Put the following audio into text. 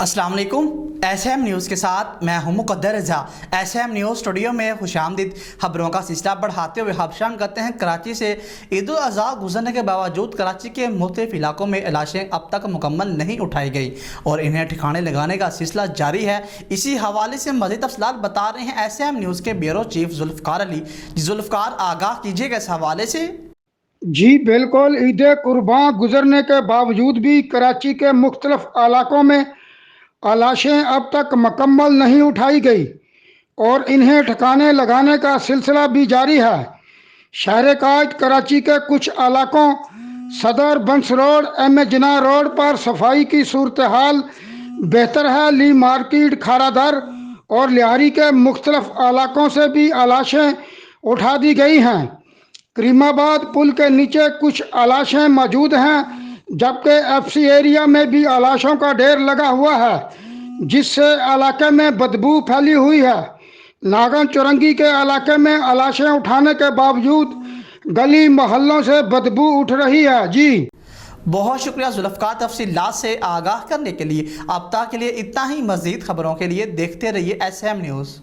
अस्सलाम वालेकुम। SM news के साथ मैं हूं मुक़द्दर रज़ा। एसएम न्यूज़ स्टूडियो में खुशामदीद। खबरों का सिलसिला बढ़ाते हुए खबशान करते हैं कराची से। ईद उल अज़हा गुजरने के बावजूद कराची के मुख्तलिफ इलाकों में लाशें अब तक मुकम्मल नहीं उठाई गई और इन्हें ठिकाने लगाने का सिलसिला जारी है। इसी हवाले से मज़ीद तफसीलात बता रहे हैं एसएम न्यूज़ के ब्यूरो चीफ जुल्फ़कार अली। जुल्फ़कार, आगाह कीजिएगा इस हवाले से। जी बिल्कुल, ईद कुर्बान गुजरने के बावजूद भी कराची के मुख्तलिफ इलाकों में लाशें अब तक मुकम्मल नहीं उठाई गई और इन्हें ठिकाने लगाने का सिलसिला भी जारी है। शहर कायद कराची के कुछ इलाकों सदर बंस रोड, एम जिना रोड पर सफाई की सूरत हाल बेहतर है। ली मार्केट, खारादर और लिहारी के मुख्तलिफ इलाकों से भी लाशें उठा दी गई हैं। करीमाबाद पुल के नीचे कुछ लाशें मौजूद हैं, जबकि एफसी एरिया में भी लाशों का ढेर लगा हुआ है, जिससे इलाके में बदबू फैली हुई है। नागन चुरंगी के इलाके में लाशें उठाने के बावजूद गली मोहल्लों से बदबू उठ रही है। जी बहुत शुक्रिया जुल्फ़कार, तफसीलात से आगाह करने के लिए। अब तक के लिए इतना ही। मज़ीद खबरों के लिए देखते रहिए एसएम न्यूज़।